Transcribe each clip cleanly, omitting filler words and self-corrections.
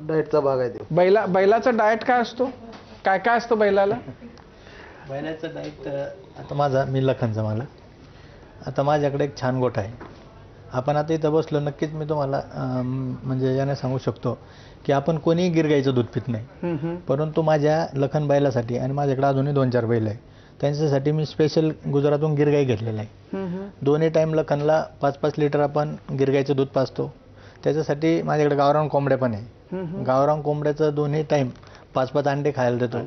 डाएटचा भाग आहे तो. बैलाचा डाएट काय असतो, काय काय असतो बैलाला? बैलाचं डाएट आता मी लखनचा मला आता माझ्याकडे एक छान गोठा आहे. आपण आता इथं बसलो, नक्कीच मी तुम्हाला म्हणजे याने सांगू शकतो की आपण कोणीही गिर गाईचं दूध पित नाही, परंतु माझ्या लखन बैलासाठी आणि माझ्याकडे अजूनही 2-4 बैल आहे, त्यांच्यासाठी मी स्पेशल गुजरातहून गिर गाई घेतलेलं आहे. दोन्ही टाईम लखनला 5-5 लिटर आपण गिर गाईचं दूध पाजतो. त्याच्यासाठी माझ्याकडे गावरान कोंबड्या पण आहे. गावरान कोंबड्याचं दोन्ही टाईम 5-5 अंडे खायला देतो.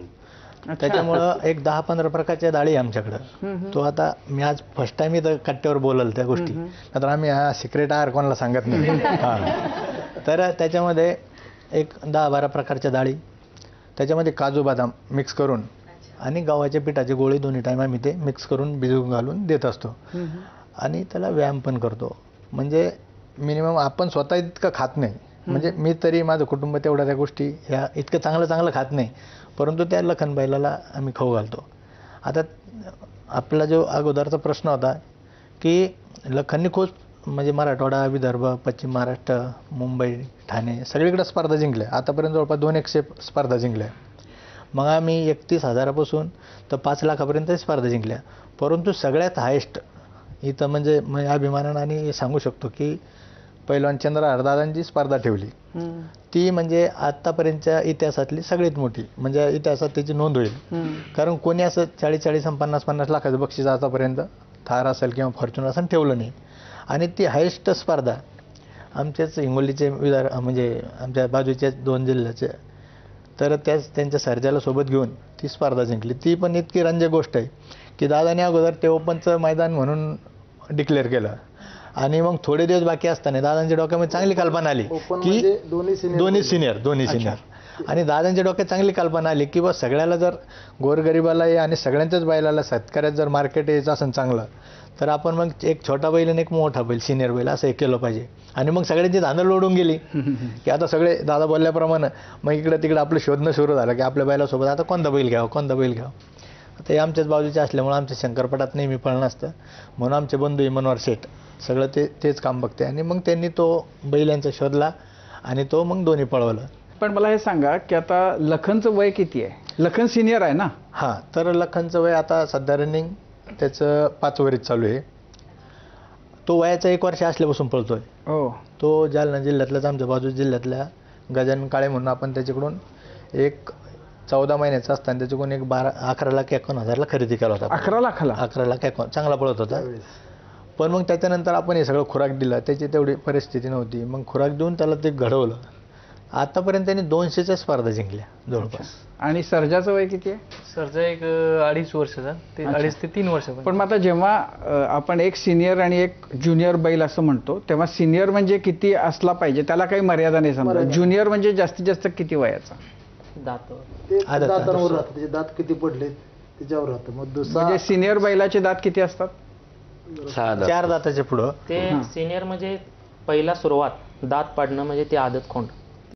त्याच्यामुळं एक 10-15 प्रकारच्या डाळी आमच्याकडं. तो आता मी आज फर्स्ट टाइम इथं कट्ट्यावर बोलल त्या गोष्टी, तर आम्ही हा सिक्रेट आहार कोणाला सांगत नाही. तर त्याच्यामध्ये एक 10-12 प्रकारच्या डाळी, त्याच्यामध्ये काजू बदाम मिक्स करून आणि गव्हाच्या पिठाची गोळी दोन्ही टाईम आम्ही ते मिक्स करून भिजवून घालून देत असतो. आणि त्याला व्यायाम पण करतो. म्हणजे मिनिमम आपण स्वतः इतकं खात नाही, म्हणजे मी तरी माझं कुटुंब तेवढ्या त्या गोष्टी ह्या इतकं चांगलं खात नाही, परंतु त्या लखन बैलाला आम्ही खाऊ घालतो. आता आपला जो अगोदरचा प्रश्न होता की लखननी खूप म्हणजे मराठवाडा, विदर्भ, पश्चिम महाराष्ट्र, मुंबई, ठाणे सगळीकडे स्पर्धा जिंकल्या. आतापर्यंत जवळपास 200 स्पर्धा जिंकल्या. मग आम्ही 31,000पासून तर 5 लाखापर्यंत स्पर्धा जिंकल्या. परंतु सगळ्यात हायेस्ट इथं म्हणजे अभिमानाने सांगू शकतो की पैलवान चंद्रहार दादांची स्पर्धा ठेवली. ती म्हणजे आत्तापर्यंतच्या इतिहासातली सगळ्यात मोठी, म्हणजे इतिहासात त्याची नोंद होईल. कारण कोणी असं 40-40 आणि 50-50 लाखाचं बक्षीस आतापर्यंत थार असेल किंवा फॉर्च्युनर असेल ठेवलं नाही. आणि ती हायेस्ट स्पर्धा आमच्याच हिंगोलीचे म्हणजे आमच्या बाजूच्या 2 जिल्ह्याचे, तर त्यांच्या सर्जाला सोबत घेऊन ती स्पर्धा जिंकली. ती पण इतकी रंजक गोष्ट आहे की दादाने अगोदर ते ओपनचं मैदान म्हणून डिक्लेअर केलं. आणि मग थोडे दिवस बाकी असताना दादांच्या डोक्यामध्ये चांगली कल्पना आली की दोन्ही सिनियर आणि दादांच्या डोक्यात चांगली कल्पना आली की बा सगळ्याला जर गोरगरिबाला आणि सगळ्यांच्याच बैलाला शेतकऱ्यात जर मार्केट यायचं असेल चांगलं, तर आपण मग एक छोटा बैल आणि एक मोठा बैल सिनियर बैल असं एक केलं पाहिजे. आणि मग सगळ्यांची धांदल ओढून गेली की आता सगळे दादा बोलल्याप्रमाणे मग इकडं तिकडं आपलं शोधणं सुरू झालं की आपल्या बैलासोबत आता कोणता बैल घ्यावं. आता हे आमच्याच बाजूचे असल्यामुळे आमच्या शंकरपटात नेहमी पळणं असतं, म्हणून आमचे बंधू मनोहर शेठ सगळं तेच काम बघते. आणि मग त्यांनी तो बैलांचा शोधला आणि तो मग दोन्ही पळवलं. पण मला हे सांगा की आता लखनचं वय किती आहे? लखन सिनियर आहे ना? हां, तर लखनचं वय आता सध्या रनिंग त्याचं 5 वरीत चालू आहे. तो वयाचा 1 वर्ष असल्यापासून पळतोय. तो जालना जिल्ह्यातल्याच आमच्या बाजू जिल्ह्यातल्या गजानन काळे म्हणून आपण त्याच्याकडून एक 14 महिन्याचा असताना त्याच्याकडून एक 11,51,000ला खरेदी केला होता. 11,51,000 चांगला पळत होता. पण मग त्याच्यानंतर आपण हे सगळं खुराक दिलं, त्याची तेवढी परिस्थिती नव्हती. मग खुराक देऊन त्याला ते घडवलं. आतापर्यंत त्यांनी 200च्या स्पर्धा जिंकल्या जवळपास. आणि सर्जाचं वय किती आहे? सर्जा एक 2.5 वर्षाचा, 2.5 ते 3 वर्ष. पण मग आता जेव्हा आपण एक सिनियर आणि एक ज्युनियर बैल असं म्हणतो, तेव्हा सिनियर म्हणजे किती असला पाहिजे, त्याला काही मर्यादा नाही समजा. ज्युनियर म्हणजे जास्तीत जास्त किती वयाचा? दातांवर राहतं, त्याचे दात किती पडले त्याच्यावर राहतं. मग म्हणजे सिनियर बैलाचे दात किती असतात? 4 दाताच्या पुढं. ते सिनियर म्हणजे पहिला सुरुवात दात पाडणं म्हणजे ते आदत खोंड.